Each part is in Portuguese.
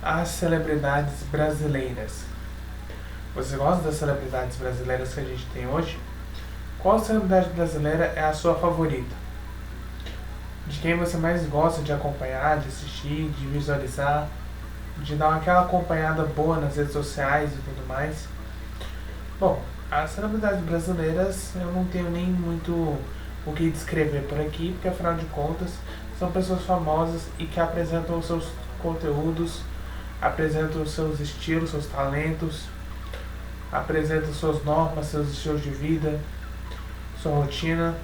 As celebridades brasileiras. Você gosta das celebridades brasileiras que a gente tem hoje? Qual celebridade brasileira é a sua favorita? De quem você mais gosta de acompanhar, de assistir, de visualizar, de dar aquela acompanhada boa nas redes sociais e tudo mais? Bom, as celebridades brasileiras eu não tenho nem muito o que descrever por aqui, porque afinal de contas são pessoas famosas e que apresentam os seus conteúdos, apresentam os seus estilos, seus talentos, apresentam suas normas, seus estilos de vida, sua rotina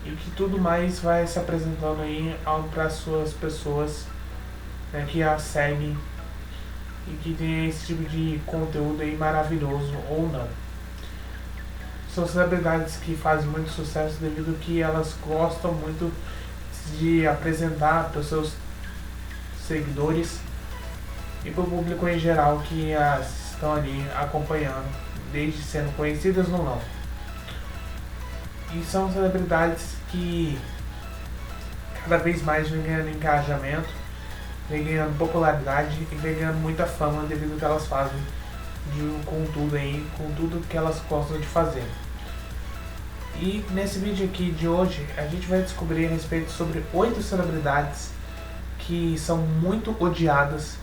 e que tudo mais vai se apresentando aí para as suas pessoas, né, que a seguem e que tem esse tipo de conteúdo aí maravilhoso ou não. São celebridades que fazem muito sucesso devido que elas gostam muito de apresentar para os seus seguidores e para o público em geral que as estão ali acompanhando, desde sendo conhecidas ou não. E são celebridades que cada vez mais vem ganhando engajamento, vem ganhando popularidade e vem ganhando muita fama devido ao que elas fazem com tudo que elas gostam de fazer. E nesse vídeo aqui de hoje a gente vai descobrir a respeito sobre 8 celebridades que são muito odiadas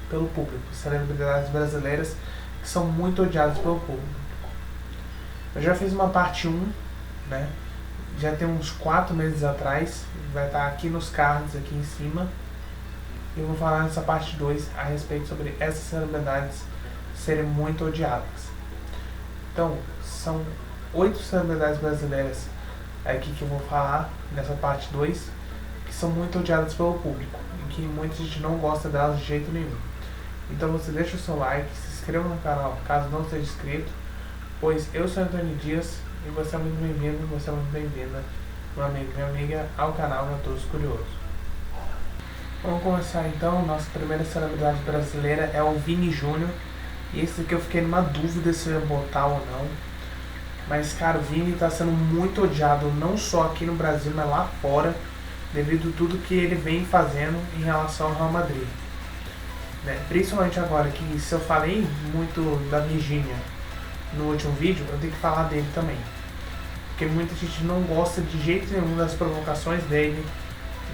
pelo público, celebridades brasileiras que são muito odiadas pelo público. Eu já fiz uma parte 1, né? Já tem uns 4 meses atrás, vai estar aqui nos cards aqui em cima. Eu vou falar nessa parte 2 a respeito sobre essas celebridades serem muito odiadas. Então, são 8 celebridades brasileiras aqui que eu vou falar nessa parte 2, que são muito odiadas pelo público e que muita gente não gosta delas de jeito nenhum. Então você deixa o seu like, se inscreva no canal caso não seja inscrito, pois eu sou Antônio Dias e você é muito bem-vindo, você é muito bem-vinda, meu amigo, minha amiga, ao canal Todos Curiosos. Vamos começar então. Nossa primeira celebridade brasileira é o Vini Júnior. E esse aqui eu fiquei numa dúvida se eu ia botar ou não. Mas cara, o Vini está sendo muito odiado, não só aqui no Brasil, mas lá fora, devido a tudo que ele vem fazendo em relação ao Real Madrid. Né? Principalmente agora que se eu falei muito da Virgínia no último vídeo, eu tenho que falar dele também. Porque muita gente não gosta de jeito nenhum das provocações dele,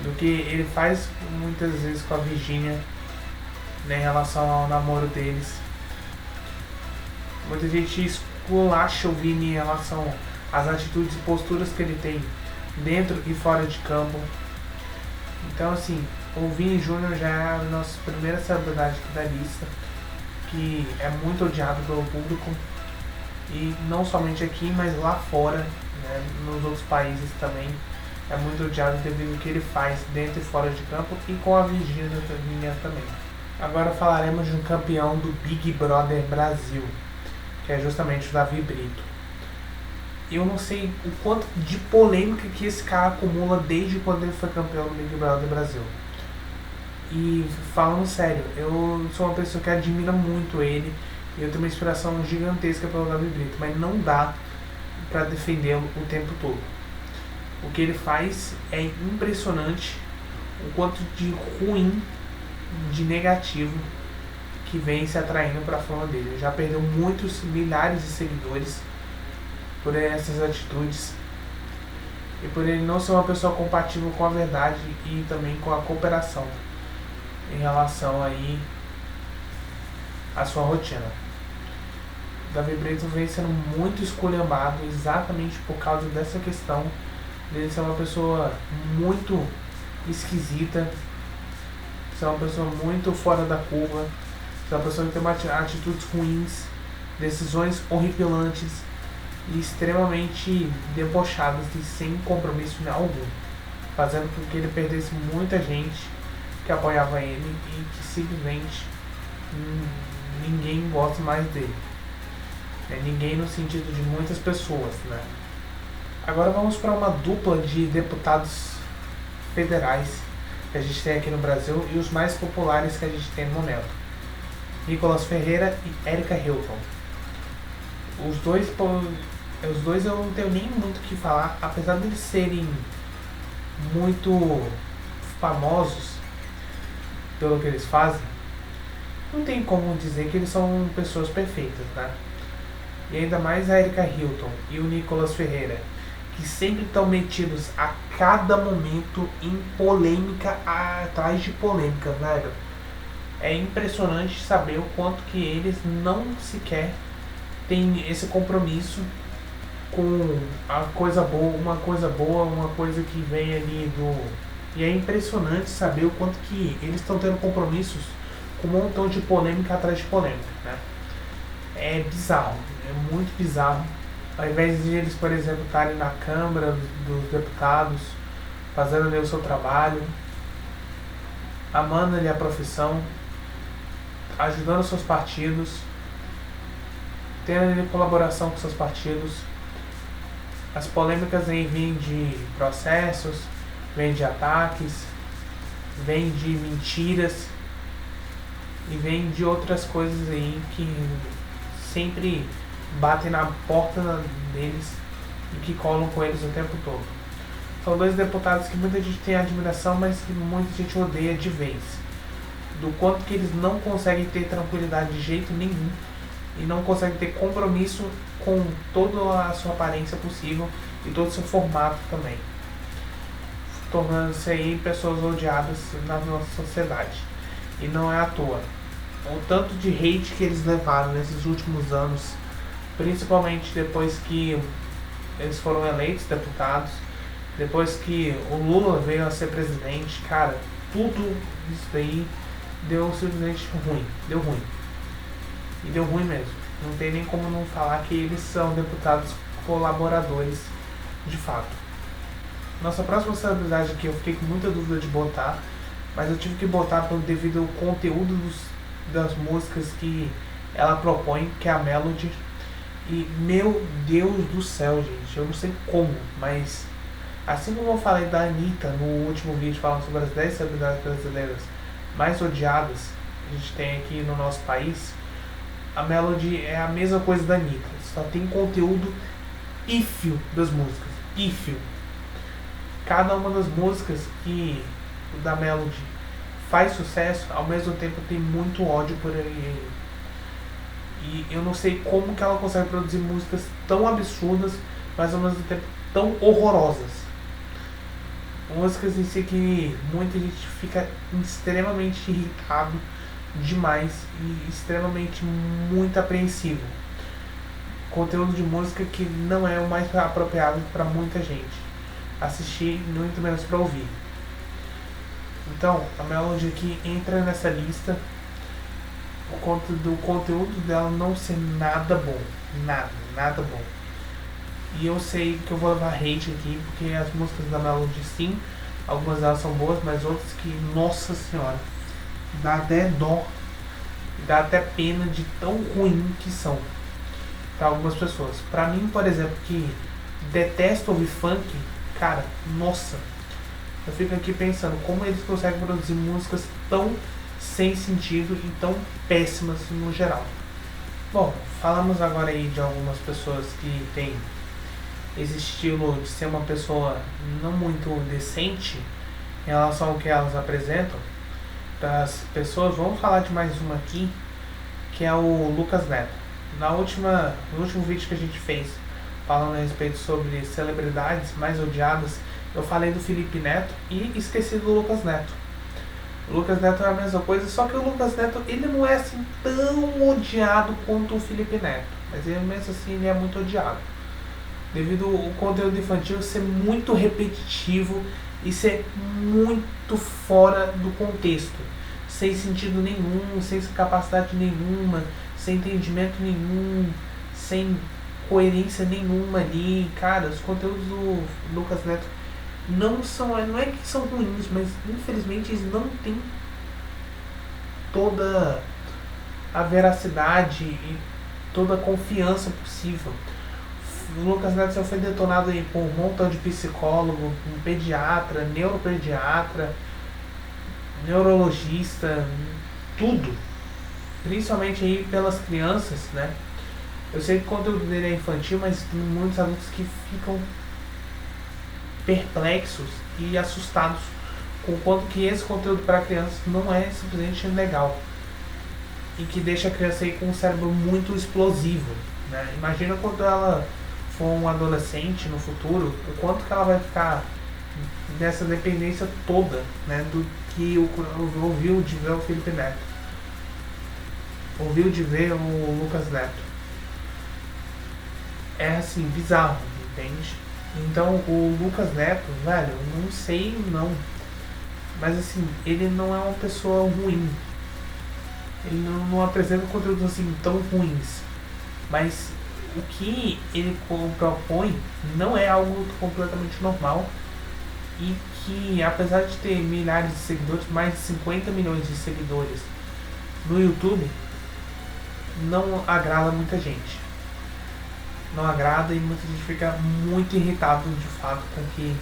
do que ele faz muitas vezes com a Virgínia, né, em relação ao namoro deles. Muita gente esculacha o Vini em relação às atitudes e posturas que ele tem dentro e fora de campo. Então assim, o Vini Júnior já é a nossa primeira celebridade aqui da lista, que é muito odiado pelo público, e não somente aqui, mas lá fora, né, nos outros países também é muito odiado devido ao que ele faz dentro e fora de campo e com a Virgínia também. Agora falaremos de um campeão do Big Brother Brasil, que é justamente o Davi Brito. Eu não sei o quanto de polêmica que esse cara acumula desde quando ele foi campeão do Big Brother Brasil. E falando sério, eu sou uma pessoa que admira muito ele, e eu tenho uma inspiração gigantesca pelo Davi Brito, mas não dá pra defendê-lo o tempo todo. O que ele faz é impressionante, o quanto de ruim, de negativo que vem se atraindo para a fama dele. Ele já perdeu muitos milhares de seguidores por essas atitudes e por ele não ser uma pessoa compatível com a verdade e também com a cooperação em relação aí à sua rotina. Davi Brito vem sendo muito esculhambado exatamente por causa dessa questão dele ser uma pessoa muito esquisita, ser uma pessoa muito fora da curva, ser uma pessoa que tem atitudes ruins, decisões horripilantes e extremamente debochadas e sem compromisso algum, fazendo com que ele perdesse muita gente que apoiava ele e que simplesmente ninguém gosta mais dele. Ninguém no sentido de muitas pessoas, né? Agora vamos para uma dupla de deputados federais que a gente tem aqui no Brasil e os mais populares que a gente tem no momento: Nicolas Ferreira e Erika Hilton. Os dois eu não tenho nem muito o que falar, apesar de eles serem muito famosos pelo que eles fazem, não tem como dizer que eles são pessoas perfeitas, né? E ainda mais a Erika Hilton e o Nicolas Ferreira, que sempre estão metidos a cada momento em polêmica atrás de polêmica, velho. É impressionante saber o quanto que eles não sequer têm esse compromisso com a coisa boa, uma coisa que vem ali do... E é impressionante saber o quanto que eles estão tendo compromissos com um montão de polêmica atrás de polêmica, né? É bizarro, é muito bizarro. Ao invés de eles, por exemplo, estarem na Câmara dos Deputados, fazendo ali o seu trabalho, amando ali a profissão, ajudando os seus partidos, tendo ali colaboração com seus partidos, as polêmicas aí vêm de processos, vêm de ataques, vêm de mentiras e vêm de outras coisas aí que sempre batem na porta deles e que colam com eles o tempo todo. São dois deputados que muita gente tem admiração, mas que muita gente odeia de vez. Do quanto que eles não conseguem ter tranquilidade de jeito nenhum e não conseguem ter compromisso com toda a sua aparência possível e todo o seu formato também, tornando-se aí pessoas odiadas na nossa sociedade. E não é à toa. O tanto de hate que eles levaram nesses últimos anos, principalmente depois que eles foram eleitos deputados, depois que o Lula veio a ser presidente, cara, tudo isso daí deu simplesmente ruim, deu ruim. E deu ruim mesmo. Não tem nem como não falar que eles são deputados colaboradores de fato. Nossa próxima celebridade aqui eu fiquei com muita dúvida de botar, mas eu tive que botar devido ao conteúdo das músicas que ela propõe, que é a Melody. E meu Deus do céu, gente, eu não sei como, mas assim como eu falei da Anitta no último vídeo falando sobre as 10 celebridades brasileiras mais odiadas que a gente tem aqui no nosso país, a Melody é a mesma coisa da Anitta, só tem conteúdo pífio das músicas, pífio. Cada uma das músicas que da Melody faz sucesso, ao mesmo tempo tem muito ódio por aí. E eu não sei como que ela consegue produzir músicas tão absurdas, mas ao mesmo tempo tão horrorosas. Músicas em si que muita gente fica extremamente irritado demais e extremamente muito apreensivo. Conteúdo de música que não é o mais apropriado para muita gente assistir, muito menos para ouvir. Então, a Melody aqui entra nessa lista por conta do conteúdo dela não ser nada bom. Nada bom. E eu sei que eu vou levar hate aqui, porque as músicas da Melody sim, algumas delas são boas, mas outras que, nossa senhora, dá até dó, dá até pena de tão ruim que são para algumas pessoas. Para mim, por exemplo, que detesto ouvir funk, cara, nossa, eu fico aqui pensando como eles conseguem produzir músicas tão sem sentido e tão péssimas no geral. Bom, falamos agora aí de algumas pessoas que têm esse estilo de ser uma pessoa não muito decente em relação ao que elas apresentam. Das pessoas, vamos falar de mais uma aqui, que é o Lucas Neto. No último vídeo que a gente fez falando a respeito sobre celebridades mais odiadas, eu falei do Felipe Neto e esqueci do Lucas Neto. O Lucas Neto é a mesma coisa, só que o Lucas Neto ele não é assim tão odiado quanto o Felipe Neto, mas ele mesmo assim ele é muito odiado, devido ao conteúdo infantil ser muito repetitivo e ser muito fora do contexto, sem sentido nenhum, sem capacidade nenhuma, sem entendimento nenhum, sem coerência nenhuma ali. Cara, os conteúdos do Lucas Neto não é que são ruins, mas infelizmente eles não têm toda a veracidade e toda a confiança possível. O Lucas Neto foi detonado aí por um montão de psicólogo, um pediatra, neuropediatra, neurologista, tudo. Principalmente aí pelas crianças, né? Eu sei que o conteúdo dele é infantil, mas tem muitos adultos que ficam perplexos e assustados com o quanto que esse conteúdo para crianças não é simplesmente legal. e que deixa a criança aí com um cérebro muito explosivo, né? Imagina quando ela for um adolescente no futuro, o quanto que ela vai ficar nessa dependência toda, né, do que ouviu de ver o Felipe Neto, ouviu de ver o Lucas Neto. É assim, bizarro, entende? Então o Lucas Neto, velho, não sei não, mas assim, ele não é uma pessoa ruim, ele não apresenta conteúdos assim tão ruins, mas o que ele propõe não é algo completamente normal e que, apesar de ter milhares de seguidores, mais de 50 milhões de seguidores no YouTube, não agrada muita gente. Não agrada e muita gente fica muito irritado de fato com o que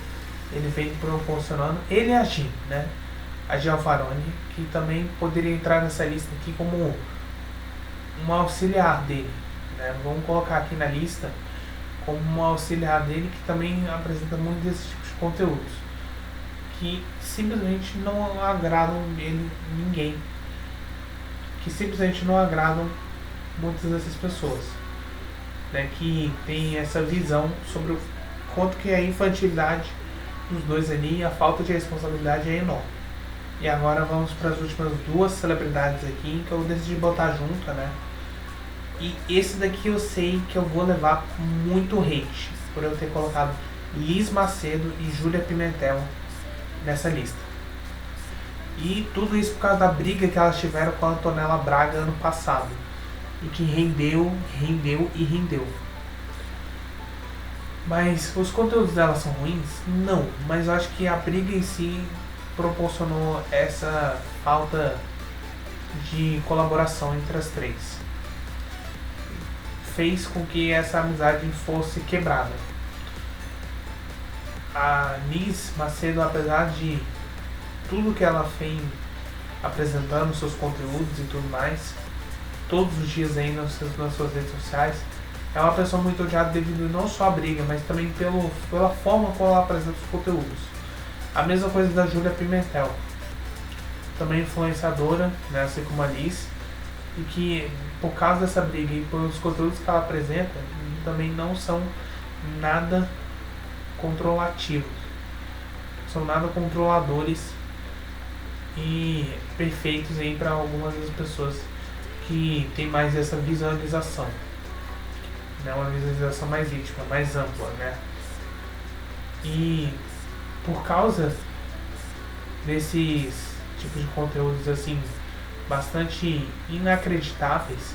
ele vem proporcionando. Ele é a Gi, né? A Gi Alfaroni, que também poderia entrar nessa lista aqui como um auxiliar dele, né? Vamos colocar aqui na lista como um auxiliar dele que também apresenta muito desse tipo de conteúdos que simplesmente não agradam ninguém, que simplesmente não agradam muitas dessas pessoas, né, que tem essa visão sobre o quanto que a infantilidade dos dois ali e a falta de responsabilidade é enorme. E agora vamos para as últimas duas celebridades aqui que eu decidi botar junto, né? E esse daqui eu sei que eu vou levar muito hate por eu ter colocado Liz Macedo e Júlia Pimentel nessa lista. E tudo isso por causa da briga que elas tiveram com a Antonella Braga ano passado. E que rendeu. Mas os conteúdos delas são ruins? Não. Mas eu acho que a briga em si proporcionou essa falta de colaboração entre as três. Fez com que essa amizade fosse quebrada. A Liz Macedo, apesar de tudo que ela vem apresentando, seus conteúdos e tudo mais, todos os dias aí nas suas redes sociais, é uma pessoa muito odiada devido não só à briga, mas também pela forma como ela apresenta os conteúdos. A mesma coisa da Júlia Pimentel, também influenciadora, né, assim como a Liz, e que por causa dessa briga e pelos conteúdos que ela apresenta, também não são nada controlativos, são nada controladores e perfeitos aí para algumas das pessoas que tem mais essa visualização, né, uma visualização mais íntima, mais ampla, né? E por causa desses tipos de conteúdos assim bastante inacreditáveis,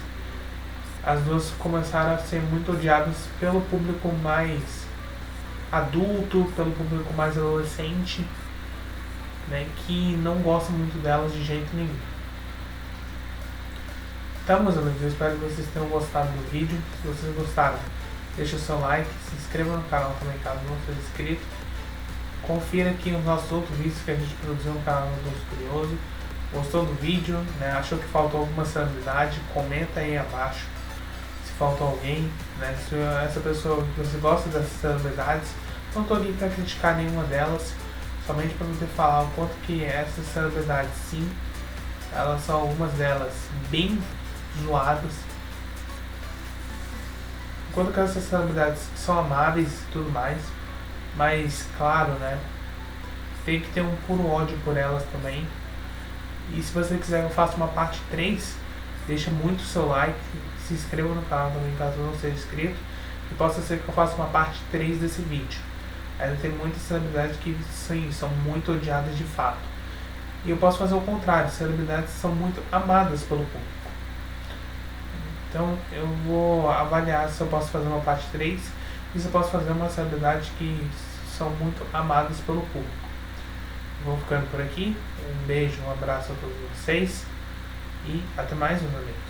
as duas começaram a ser muito odiadas pelo público mais adulto, pelo público mais adolescente, né, que não gosta muito delas de jeito nenhum. Então, meus amigos, eu espero que vocês tenham gostado do vídeo. Se vocês gostaram, deixa o seu like, se inscreva no canal também caso não seja inscrito. Confira aqui os nossos outros vídeos que a gente produziu no canal do Doce Curioso. Gostou do vídeo, né? Achou que faltou alguma celebridade? Comenta aí abaixo se faltou alguém, né? Se essa pessoa, você gosta dessas celebridades, não estou aqui para criticar nenhuma delas, somente para você falar o quanto que essas celebridades, sim, elas são algumas delas bem zoadas, enquanto que essas celebridades são amáveis e tudo mais, mas claro, né, tem que ter um puro ódio por elas também. E se você quiser que eu faça uma parte 3, deixa muito o seu like, se inscreva no canal também caso não seja inscrito, e possa ser que eu faça uma parte 3 desse vídeo. Ainda tem muitas celebridades que sim, são muito odiadas de fato. E eu posso fazer o contrário, celebridades são muito amadas pelo público. Então eu vou avaliar se eu posso fazer uma parte 3 e se eu posso fazer uma celebridade que são muito amadas pelo público. Vou ficando por aqui. Um beijo, um abraço a todos vocês e até mais, meus amigos.